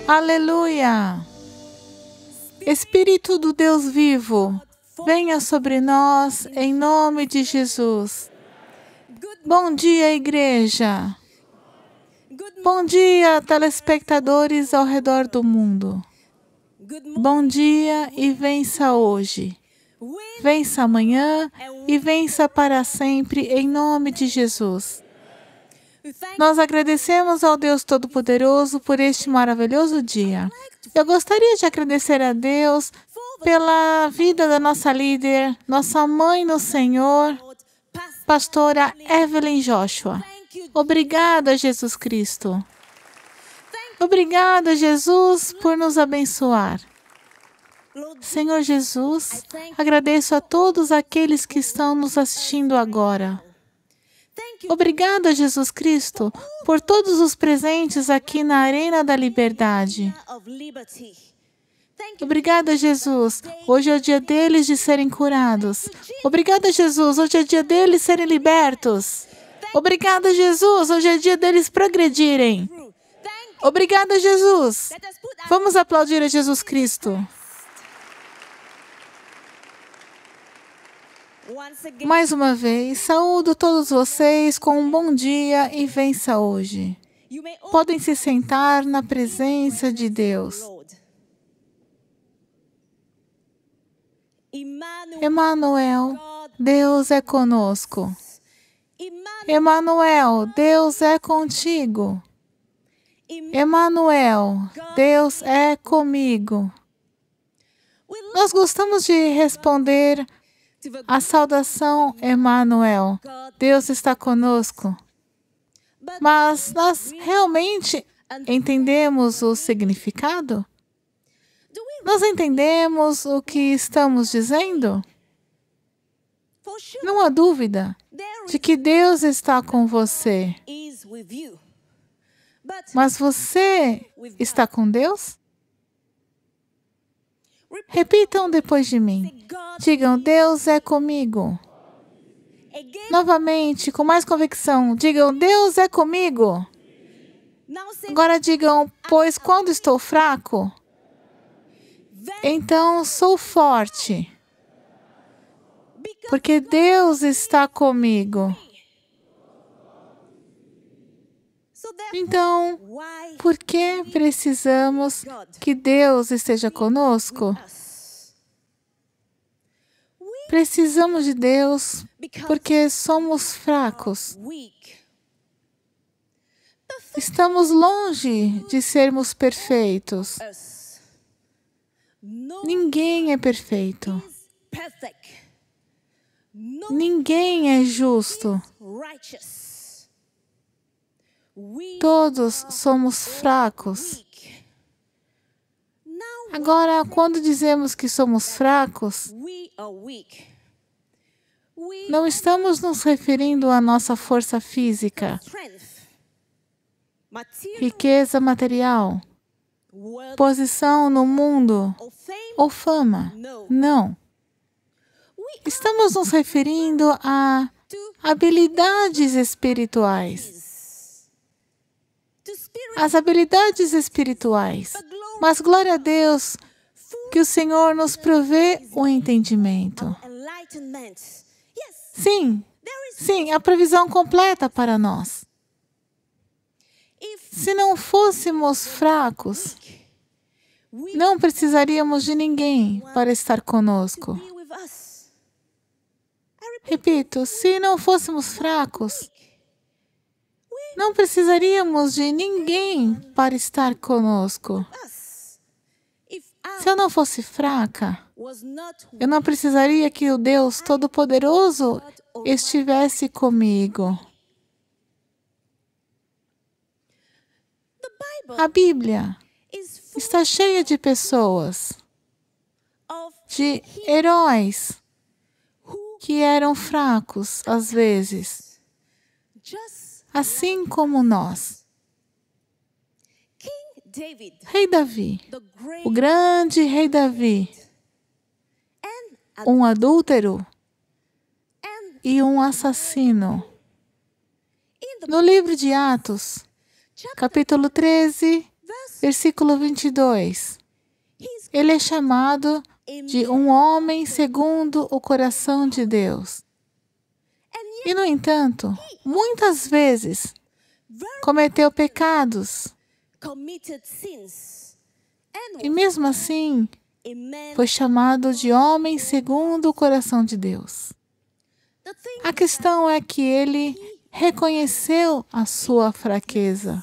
Aleluia! Espírito do Deus vivo, venha sobre nós em nome de Jesus. Bom dia, igreja. Bom dia, telespectadores ao redor do mundo. Bom dia e vença hoje. Vença amanhã e vença para sempre em nome de Jesus. Nós agradecemos ao Deus Todo-Poderoso por este maravilhoso dia. Eu gostaria de agradecer a Deus pela vida da nossa líder, nossa mãe no Senhor, pastora Evelyn Joshua. Obrigada, Jesus Cristo. Obrigada, Jesus, por nos abençoar. Senhor Jesus, agradeço a todos aqueles que estão nos assistindo agora. Obrigada, Jesus Cristo, por todos os presentes aqui na Arena da Liberdade. Obrigada, Jesus. Hoje é o dia deles de serem curados. Obrigada, Jesus. Hoje é o dia deles serem libertos. Obrigada, Jesus. Hoje é o dia deles progredirem. Obrigada, Jesus. Vamos aplaudir a Jesus Cristo. Mais uma vez, saúdo todos vocês com um bom dia e vença hoje. Podem se sentar na presença de Deus. Emanuel, Deus é conosco. Emanuel, Deus é contigo. Emanuel, Deus é comigo. Nós gostamos de responder a saudação Emanuel, Deus está conosco. Mas nós realmente entendemos o significado? Nós entendemos o que estamos dizendo? Não há dúvida de que Deus está com você. Mas você está com Deus? Repitam depois de mim. Digam, Deus é comigo. Novamente, com mais convicção, digam, Deus é comigo. Agora digam, pois quando estou fraco, então sou forte. Porque Deus está comigo. Então, por que precisamos que Deus esteja conosco? Precisamos de Deus porque somos fracos. Estamos longe de sermos perfeitos. Ninguém é perfeito. Ninguém é justo. Todos somos fracos. Agora, quando dizemos que somos fracos, não estamos nos referindo à nossa força física, riqueza material, posição no mundo ou fama. Não. Estamos nos referindo a habilidades espirituais. As habilidades espirituais. Mas glória a Deus que o Senhor nos provê o entendimento. Sim, a provisão completa para nós. Se não fôssemos fracos, não precisaríamos de ninguém para estar conosco. Repito, se não fôssemos fracos, não precisaríamos de ninguém para estar conosco. Se eu não fosse fraca, eu não precisaria que o Deus Todo-Poderoso estivesse comigo. A Bíblia está cheia de pessoas, de heróis que eram fracos às vezes, assim como nós. Rei Davi, o grande rei Davi, um adúltero e um assassino. No livro de Atos, capítulo 13, Versículo 22. Ele é chamado de um homem segundo o coração de Deus. E, no entanto, muitas vezes cometeu pecados. E mesmo assim, foi chamado de homem segundo o coração de Deus. A questão é que ele reconheceu a sua fraqueza,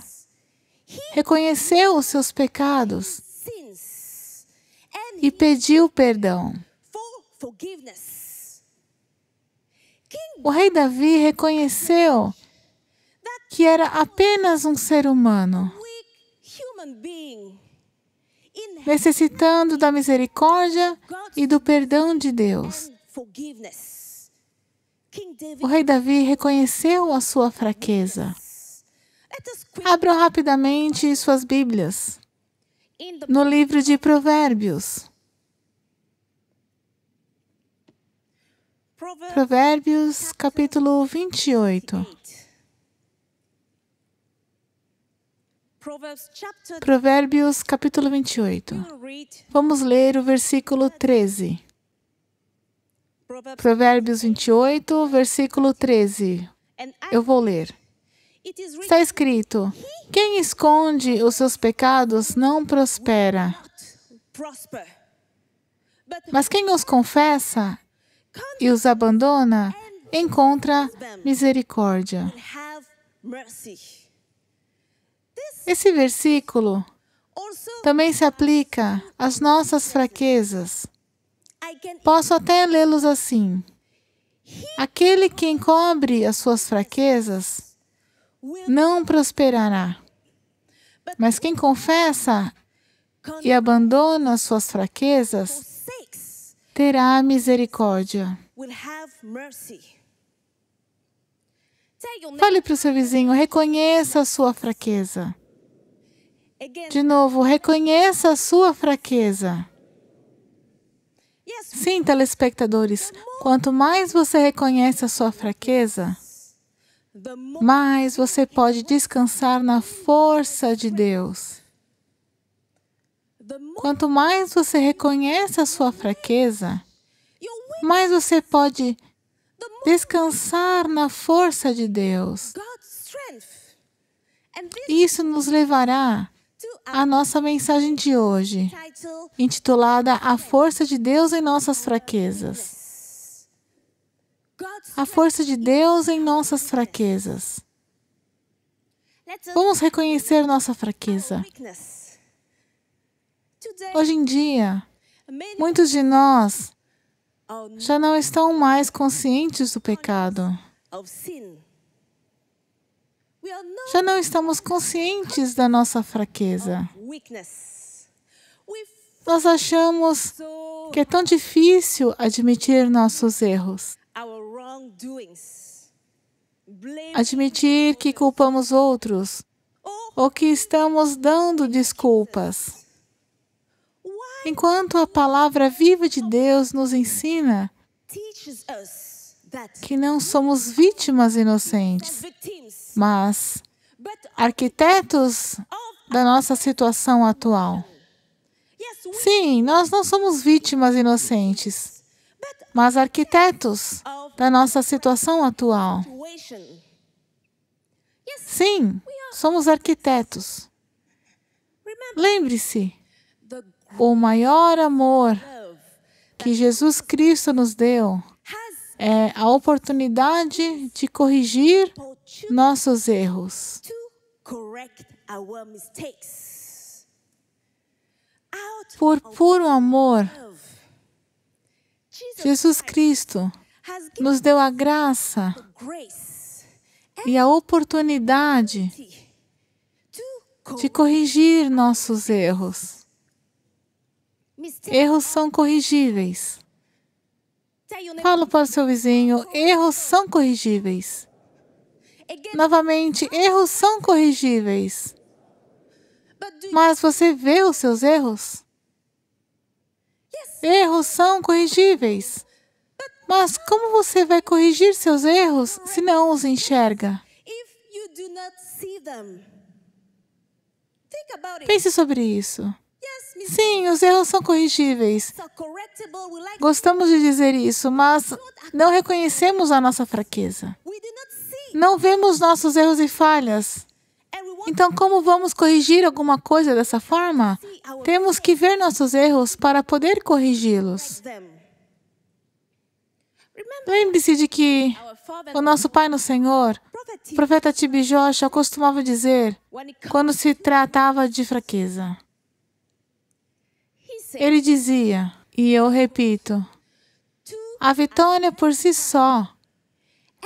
reconheceu os seus pecados e pediu perdão. O rei Davi reconheceu que era apenas um ser humano, necessitando da misericórdia e do perdão de Deus. O rei Davi reconheceu a sua fraqueza. Abram rapidamente suas Bíblias no livro de Provérbios. Provérbios, capítulo 28. Provérbios, capítulo 28. Vamos ler o versículo 13. Provérbios 28, versículo 13. Eu vou ler. Está escrito: quem esconde os seus pecados não prospera, mas quem os confessa e os abandona encontra misericórdia. Esse versículo também se aplica às nossas fraquezas. Posso até lê-los assim: aquele que encobre as suas fraquezas não prosperará, mas quem confessa e abandona as suas fraquezas terá misericórdia. Fale para o seu vizinho: reconheça a sua fraqueza. De novo, reconheça a sua fraqueza. Sim, telespectadores, quanto mais você reconhece a sua fraqueza, mais você pode descansar na força de Deus. Quanto mais você reconhece a sua fraqueza, mais você pode descansar na força de Deus. Isso nos levará à nossa mensagem de hoje, intitulada A Força de Deus em Nossas Fraquezas. A força de Deus em nossas fraquezas. Vamos reconhecer nossa fraqueza. Hoje em dia, muitos de nós já não estão mais conscientes do pecado. Já não estamos conscientes da nossa fraqueza. Nós achamos que é tão difícil admitir nossos erros. Admitir que culpamos outros ou que estamos dando desculpas. Enquanto a palavra viva de Deus nos ensina que não somos vítimas inocentes, mas arquitetos da nossa situação atual. Sim, nós não somos vítimas inocentes, mas arquitetos da nossa situação atual. Sim, somos arquitetos. Lembre-se, o maior amor que Jesus Cristo nos deu é a oportunidade de corrigir nossos erros. Por puro amor, Jesus Cristo nos deu a graça e a oportunidade de corrigir nossos erros. Erros são corrigíveis. Fala para o seu vizinho: erros são corrigíveis. Novamente, erros são corrigíveis. Mas você vê os seus erros? Erros são corrigíveis. Mas como você vai corrigir seus erros se não os enxerga? Pense sobre isso. Sim, os erros são corrigíveis. Gostamos de dizer isso, mas não reconhecemos a nossa fraqueza. Não vemos nossos erros e falhas. Então, como vamos corrigir alguma coisa dessa forma? Temos que ver nossos erros para poder corrigi-los. Lembre-se de que o nosso Pai no Senhor, o profeta T.B. Joshua, costumava dizer, quando se tratava de fraqueza. Ele dizia, e eu repito, a vitória por si só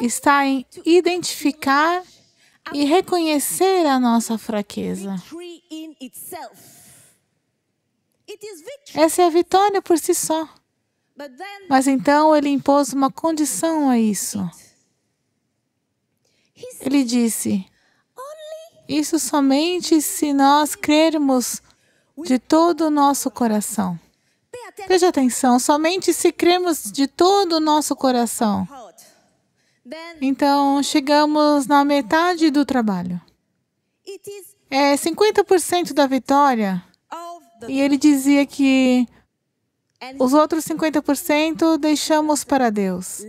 está em identificar e reconhecer a nossa fraqueza. Essa é a vitória por si só. Mas então ele impôs uma condição a isso. Ele disse, isso somente se nós crermos de todo o nosso coração. Preste atenção, somente se crermos de todo o nosso coração. Então, chegamos na metade do trabalho. É 50% da vitória. E ele dizia que os outros 50% deixamos para Deus.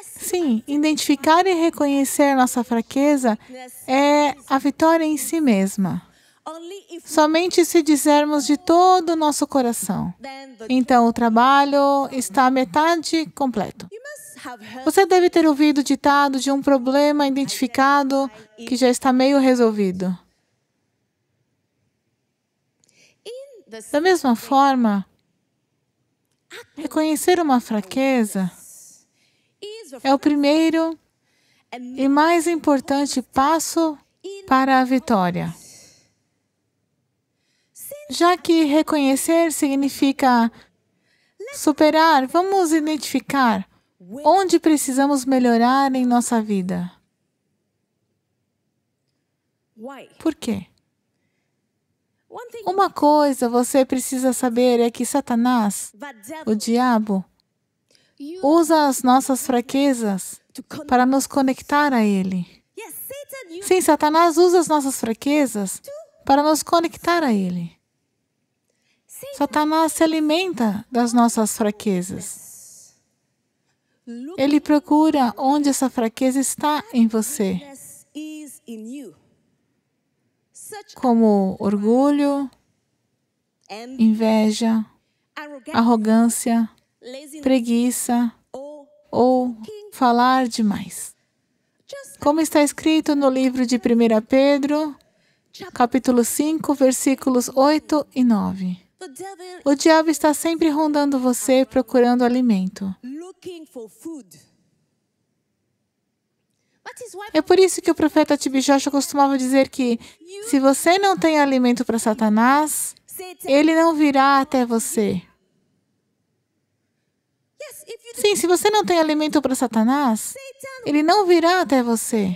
Sim, identificar e reconhecer nossa fraqueza é a vitória em si mesma. Somente se dizermos de todo o nosso coração. Então, o trabalho está à metade completo. Você deve ter ouvido o ditado de um problema identificado que já está meio resolvido. Da mesma forma, reconhecer uma fraqueza é o primeiro e mais importante passo para a vitória. Já que reconhecer significa superar, vamos identificar onde precisamos melhorar em nossa vida. Por quê? Uma coisa você precisa saber é que Satanás, o diabo, usa as nossas fraquezas para nos conectar a ele. Sim, Satanás usa as nossas fraquezas para nos conectar a ele. Satanás se alimenta das nossas fraquezas. Ele procura onde essa fraqueza está em você. Como orgulho, inveja, arrogância, preguiça ou falar demais. Como está escrito no livro de 1 Pedro, capítulo 5, versículos 8 e 9. O diabo está sempre rondando você, procurando alimento. É por isso que o profeta T.B. Joshua costumava dizer que, se você não tem alimento para Satanás, ele não virá até você. Sim, se você não tem alimento para Satanás, ele não virá até você.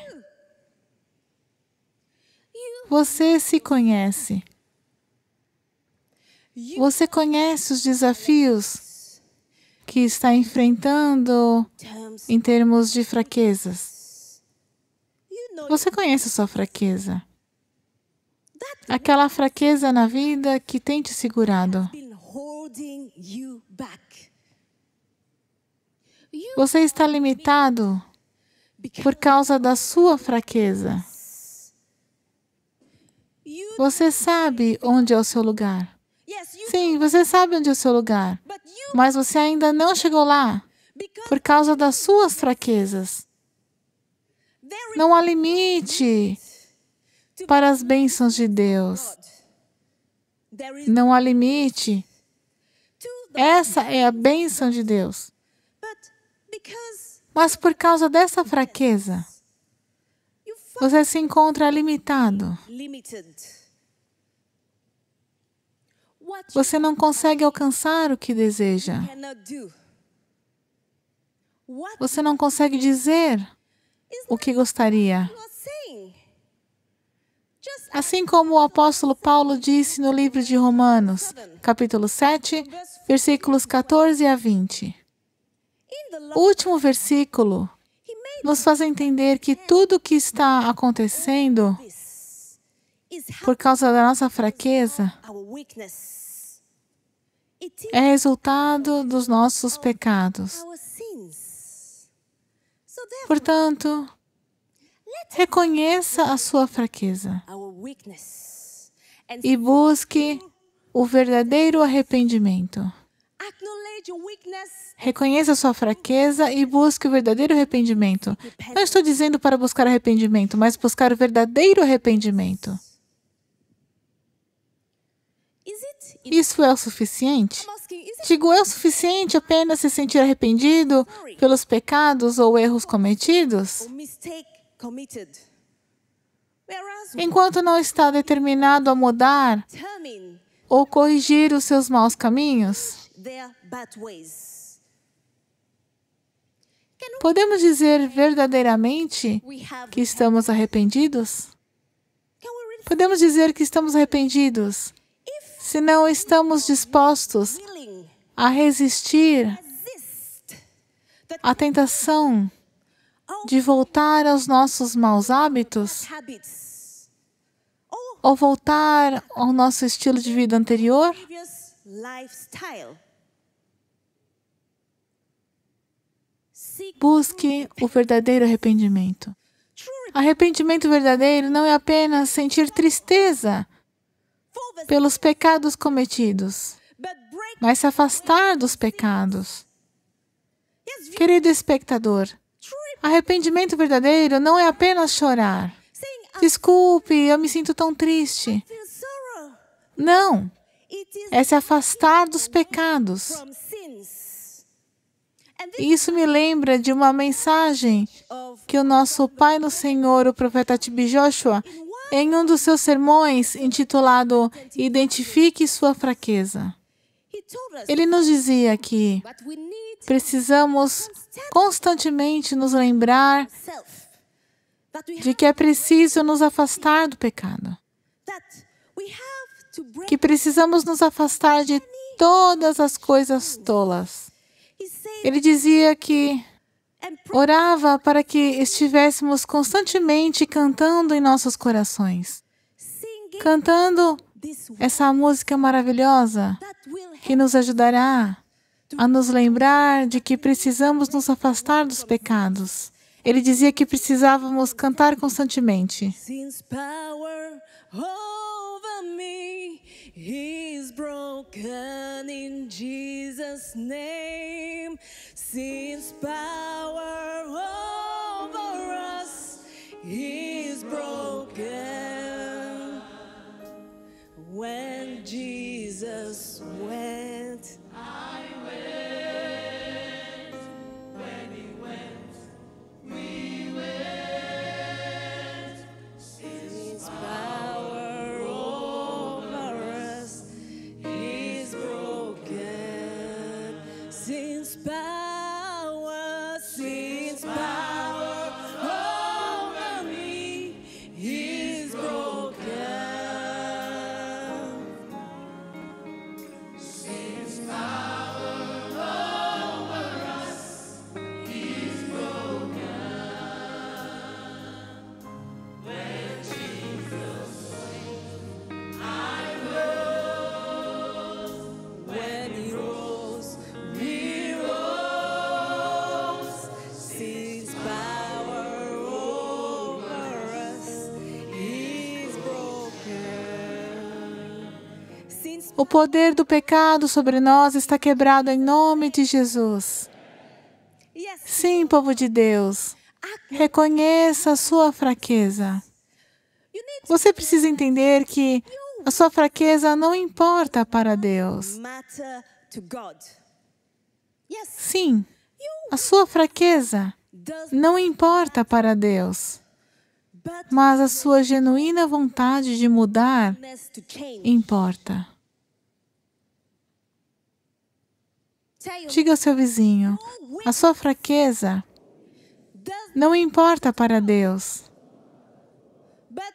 Você se conhece. Você conhece os desafios que está enfrentando em termos de fraquezas. Você conhece a sua fraqueza. Aquela fraqueza na vida que tem te segurado. Você está limitado por causa da sua fraqueza. Você sabe onde é o seu lugar. Sim, você sabe onde é o seu lugar, mas você ainda não chegou lá por causa das suas fraquezas. Não há limite para as bênçãos de Deus. Não há limite. Essa é a bênção de Deus. Mas por causa dessa fraqueza, você se encontra limitado. Você não consegue alcançar o que deseja. Você não consegue dizer o que gostaria. Assim como o apóstolo Paulo disse no livro de Romanos, capítulo 7, versículos 14 a 20. O último versículo nos faz entender que tudo o que está acontecendo por causa da nossa fraqueza é resultado dos nossos pecados. Portanto, reconheça a sua fraqueza e busque o verdadeiro arrependimento. Reconheça a sua fraqueza e busque o verdadeiro arrependimento. Não estou dizendo para buscar arrependimento, mas buscar o verdadeiro arrependimento. Isso é o suficiente? Digo, é o suficiente apenas se sentir arrependido pelos pecados ou erros cometidos? Enquanto não está determinado a mudar ou corrigir os seus maus caminhos? Podemos dizer verdadeiramente que estamos arrependidos? Podemos dizer que estamos arrependidos se não estamos dispostos a resistir à tentação de voltar aos nossos maus hábitos ou voltar ao nosso estilo de vida anterior? Busque o verdadeiro arrependimento. Arrependimento verdadeiro não é apenas sentir tristeza pelos pecados cometidos, mas se afastar dos pecados. Querido espectador, arrependimento verdadeiro não é apenas chorar. Desculpe, eu me sinto tão triste. Não, é se afastar dos pecados. Isso me lembra de uma mensagem que o nosso pai no Senhor, o profeta T.B. Joshua, em um dos seus sermões, intitulado Identifique sua fraqueza. Ele nos dizia que precisamos constantemente nos lembrar de que é preciso nos afastar do pecado. Que precisamos nos afastar de todas as coisas tolas. Ele dizia que orava para que estivéssemos constantemente cantando em nossos corações. Cantando essa música maravilhosa que nos ajudará a nos lembrar de que precisamos nos afastar dos pecados. Ele dizia que precisávamos cantar constantemente. He's broken in Jesus' name, since power over us, He's broken. When Jesus went, I went. When He went, we went. Since power over us, He's broken. Since power over me, He's broken. Since power over us, He's broken. When Jesus went, I rose. When He rose, we rose. Since power over us, He's broken. O poder do pecado sobre nós está quebrado em nome de Jesus. Sim, povo de Deus, reconheça a sua fraqueza. Você precisa entender que a sua fraqueza não importa para Deus. Sim, a sua fraqueza não importa para Deus, mas a sua genuína vontade de mudar importa. Diga ao seu vizinho, a sua fraqueza não importa para Deus,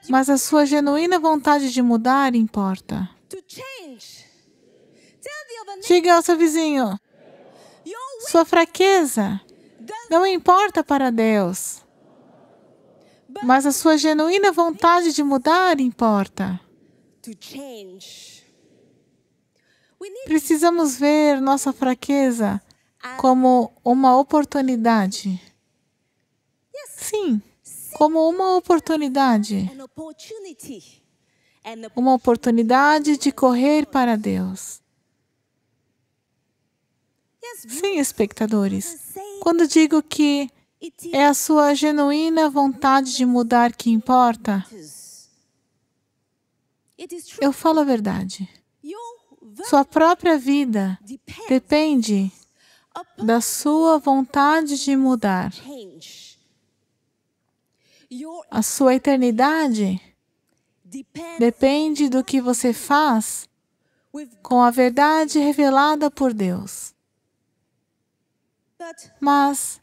mas a sua genuína vontade de mudar importa. Diga ao seu vizinho, sua fraqueza não importa para Deus. Mas a sua genuína vontade de mudar importa. Precisamos ver nossa fraqueza como uma oportunidade. Sim, como uma oportunidade. Uma oportunidade de correr para Deus. Sim, espectadores. Quando digo que é a sua genuína vontade de mudar que importa, eu falo a verdade. Sua própria vida depende da sua vontade de mudar. A sua eternidade depende do que você faz com a verdade revelada por Deus. Mas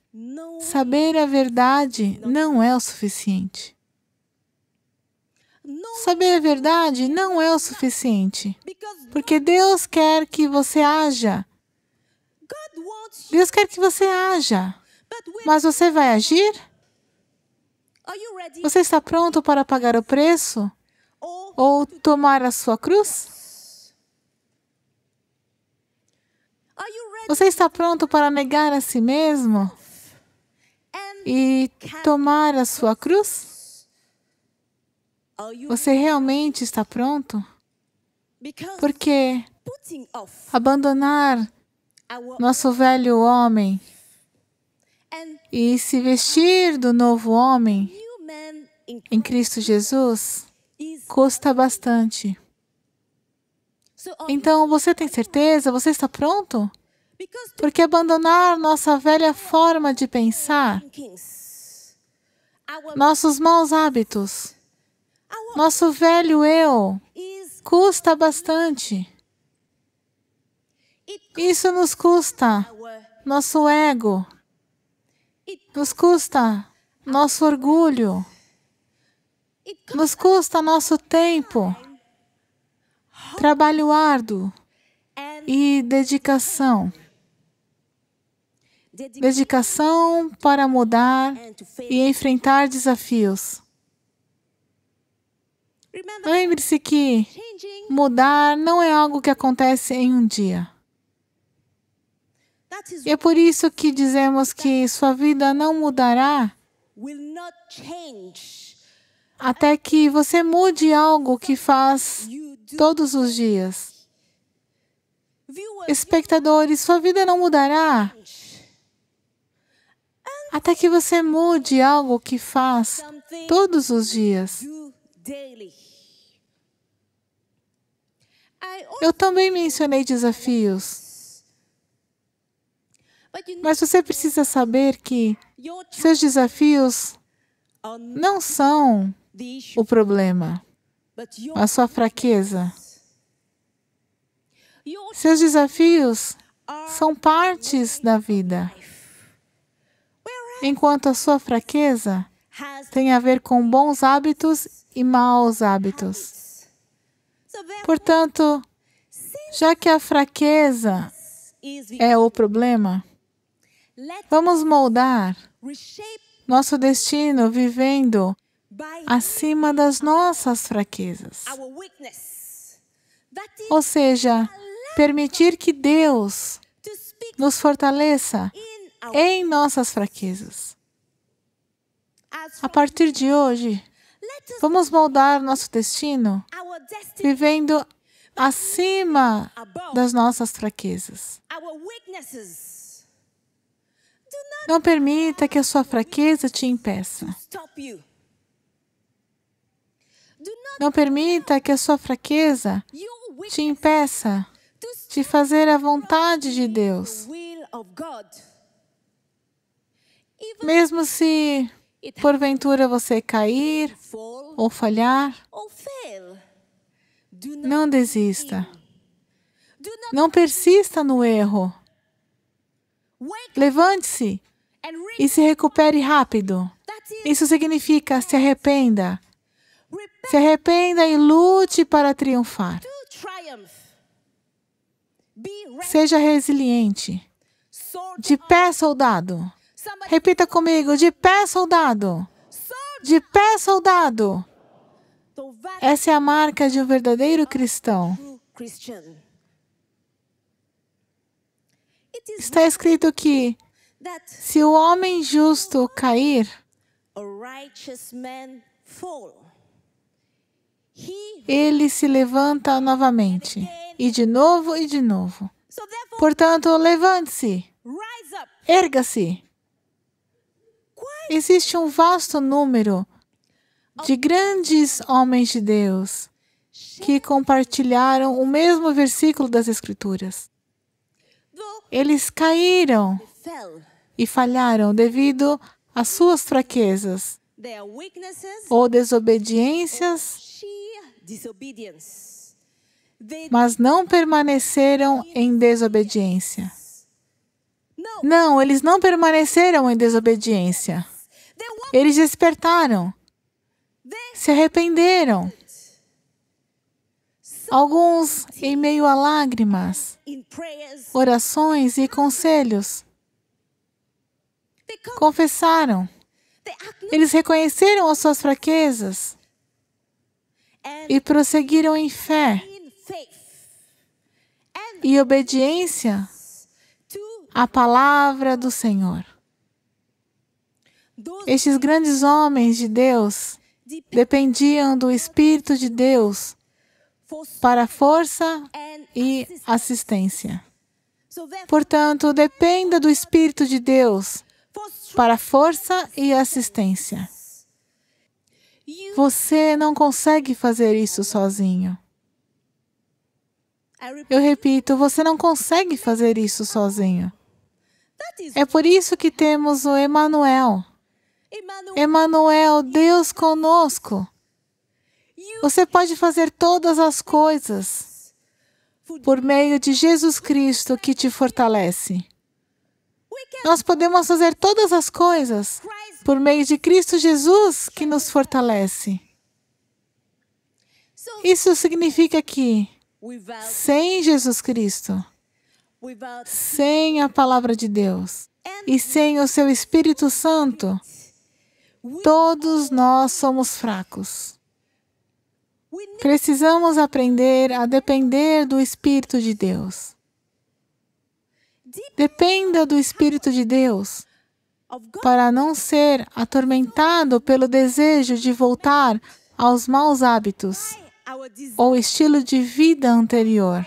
saber a verdade não é o suficiente. Saber a verdade não é o suficiente, porque Deus quer que você haja. Deus quer que você haja, mas você vai agir? Você está pronto para pagar o preço? Ou tomar a sua cruz? Você está pronto para negar a si mesmo e tomar a sua cruz? Você realmente está pronto? Porque abandonar nosso velho homem e se vestir do novo homem em Cristo Jesus custa bastante. Então, você tem certeza? Você está pronto? Porque abandonar nossa velha forma de pensar, nossos maus hábitos, nosso velho eu, custa bastante. Isso nos custa nosso ego, nos custa nosso orgulho, nos custa nosso tempo, trabalho árduo e dedicação. Dedicação para mudar e enfrentar desafios. Lembre-se que mudar não é algo que acontece em um dia. E é por isso que dizemos que sua vida não mudará até que você mude algo que faz todos os dias. Espectadores, sua vida não mudará até que você mude algo que faz todos os dias. Eu também mencionei desafios. Mas você precisa saber que seus desafios não são o problema, a sua fraqueza. Seus desafios são partes da vida, enquanto a sua fraqueza tem a ver com bons hábitos e maus hábitos. Portanto, já que a fraqueza é o problema, vamos moldar nosso destino vivendo acima das nossas fraquezas. Ou seja, permitir que Deus nos fortaleça em nossas fraquezas. A partir de hoje, vamos moldar nosso destino vivendo acima das nossas fraquezas. Não permita que a sua fraqueza te impeça. Não permita que a sua fraqueza te impeça de fazer a vontade de Deus. Mesmo se, porventura, você cair ou falhar, não desista. Não persista no erro. Levante-se e se recupere rápido. Isso significa se arrependa. Se arrependa e lute para triunfar. Seja resiliente. De pé, soldado. Repita comigo, de pé, soldado. De pé, soldado. Essa é a marca de um verdadeiro cristão. Está escrito que, se o homem justo cair, ele se levanta novamente, e de novo e de novo. Portanto, levante-se, erga-se. Existe um vasto número de grandes homens de Deus que compartilharam o mesmo versículo das Escrituras. Eles caíram e falharam devido às suas fraquezas ou desobediências, mas não permaneceram em desobediência. Não, eles não permaneceram em desobediência. Eles despertaram, se arrependeram. Alguns em meio a lágrimas, orações e conselhos. Confessaram. Eles reconheceram as suas fraquezas e prosseguiram em fé e obediência à palavra do Senhor. Estes grandes homens de Deus dependiam do Espírito de Deus para força e assistência. Portanto, dependa do Espírito de Deus para força e assistência. Você não consegue fazer isso sozinho. Eu repito, você não consegue fazer isso sozinho. É por isso que temos o Emanuel. Emanuel, Deus conosco. Você pode fazer todas as coisas por meio de Jesus Cristo que te fortalece. Nós podemos fazer todas as coisas por meio de Cristo Jesus que nos fortalece. Isso significa que, sem Jesus Cristo, sem a palavra de Deus e sem o seu Espírito Santo, todos nós somos fracos. Precisamos aprender a depender do Espírito de Deus. Dependa do Espírito de Deus para não ser atormentado pelo desejo de voltar aos maus hábitos ou estilo de vida anterior.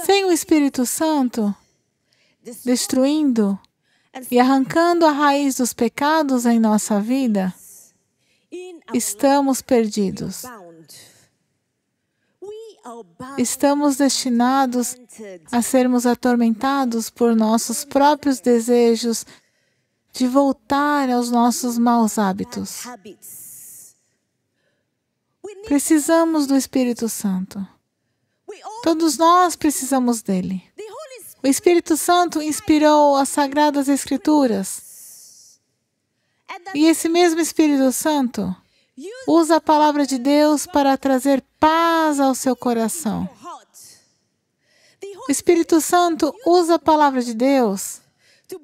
Sem o Espírito Santo, destruindo e arrancando a raiz dos pecados em nossa vida, estamos perdidos. Estamos destinados a sermos atormentados por nossos próprios desejos de voltar aos nossos maus hábitos. Precisamos do Espírito Santo. Todos nós precisamos dele. O Espírito Santo inspirou as Sagradas Escrituras. E esse mesmo Espírito Santo usa a palavra de Deus para trazer paz ao seu coração. O Espírito Santo usa a palavra de Deus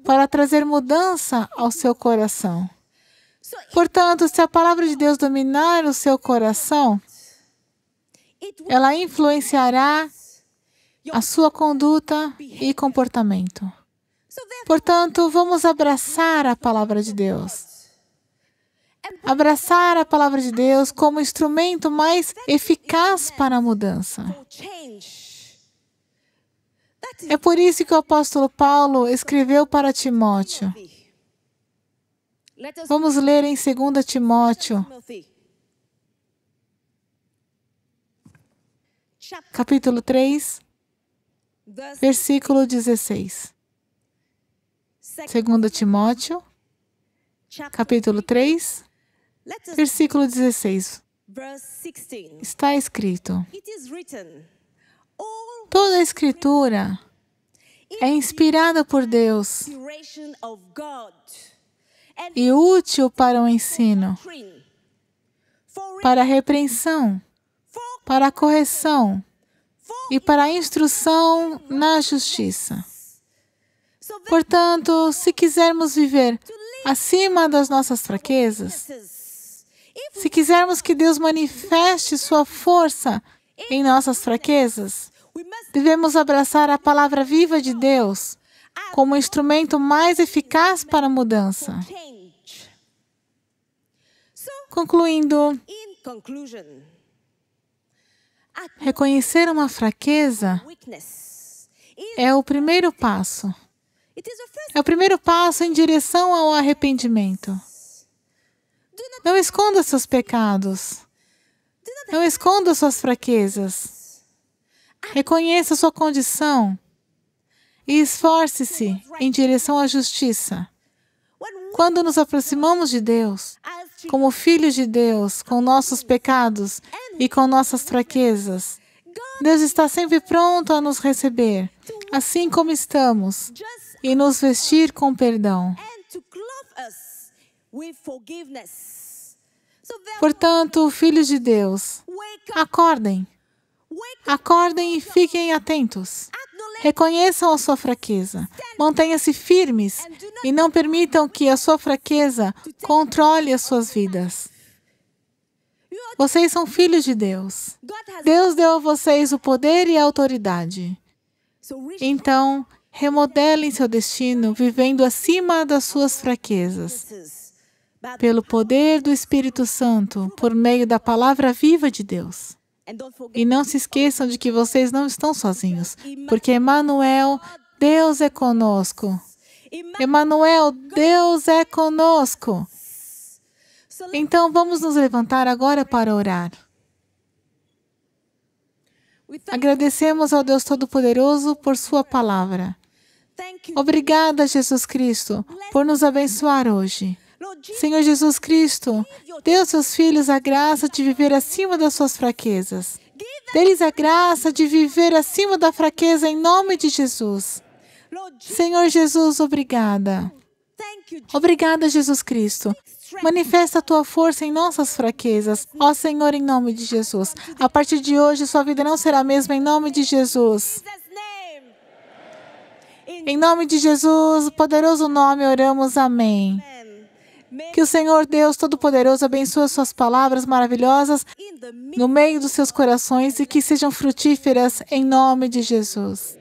para trazer mudança ao seu coração. Portanto, se a palavra de Deus dominar o seu coração, ela influenciará a sua conduta e comportamento. Portanto, vamos abraçar a palavra de Deus. Abraçar a palavra de Deus como instrumento mais eficaz para a mudança. É por isso que o apóstolo Paulo escreveu para Timóteo. Vamos ler em 2 Timóteo, capítulo 3, versículo 16. 2 Timóteo, capítulo 3, versículo 16. Está escrito: toda a Escritura é inspirada por Deus e útil para o ensino, para a repreensão, para a correção, e para a instrução na justiça. Portanto, se quisermos viver acima das nossas fraquezas, se quisermos que Deus manifeste sua força em nossas fraquezas, devemos abraçar a palavra viva de Deus como instrumento mais eficaz para a mudança. Concluindo, reconhecer uma fraqueza é o primeiro passo. É o primeiro passo em direção ao arrependimento. Não esconda seus pecados. Não esconda suas fraquezas. Reconheça sua condição e esforce-se em direção à justiça. Quando nos aproximamos de Deus, como filhos de Deus, com nossos pecados e com nossas fraquezas, Deus está sempre pronto a nos receber, assim como estamos, e nos vestir com perdão. Portanto, filhos de Deus, acordem. Acordem e fiquem atentos. Reconheçam a sua fraqueza. Mantenham-se firmes e não permitam que a sua fraqueza controle as suas vidas. Vocês são filhos de Deus. Deus deu a vocês o poder e a autoridade. Então, remodelem seu destino vivendo acima das suas fraquezas, pelo poder do Espírito Santo, por meio da palavra viva de Deus. E não se esqueçam de que vocês não estão sozinhos, porque Emmanuel, Deus é conosco. Emmanuel, Deus é conosco. Então, vamos nos levantar agora para orar. Agradecemos ao Deus Todo-Poderoso por sua palavra. Obrigada, Jesus Cristo, por nos abençoar hoje. Senhor Jesus Cristo, dê aos seus filhos a graça de viver acima das suas fraquezas. Dê-lhes a graça de viver acima da fraqueza em nome de Jesus. Senhor Jesus, obrigada. Obrigada, Jesus Cristo. Manifesta a tua força em nossas fraquezas. Ó Senhor, em nome de Jesus. A partir de hoje, sua vida não será a mesma em nome de Jesus. Em nome de Jesus, poderoso nome, oramos. Amém. Que o Senhor Deus Todo-Poderoso abençoe suas palavras maravilhosas no meio dos seus corações e que sejam frutíferas em nome de Jesus.